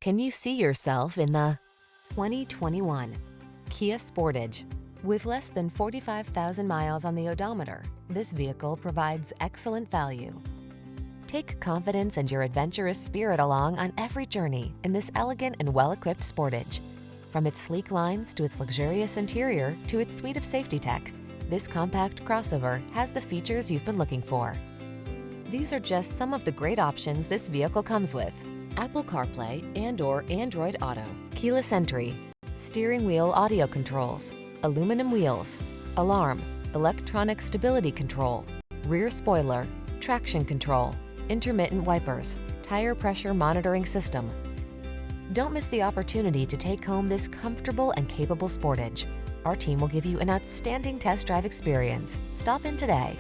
Can you see yourself in the 2021 Kia Sportage? With less than 45,000 miles on the odometer, this vehicle provides excellent value. Take confidence and your adventurous spirit along on every journey in this elegant and well-equipped Sportage. From its sleek lines to its luxurious interior to its suite of safety tech, this compact crossover has the features you've been looking for. These are just some of the great options this vehicle comes with: Apple CarPlay and/or Android Auto, keyless entry, steering wheel audio controls, aluminum wheels, alarm, electronic stability control, rear spoiler, traction control, intermittent wipers, tire pressure monitoring system. Don't miss the opportunity to take home this comfortable and capable Sportage. Our team will give you an outstanding test drive experience. Stop in today.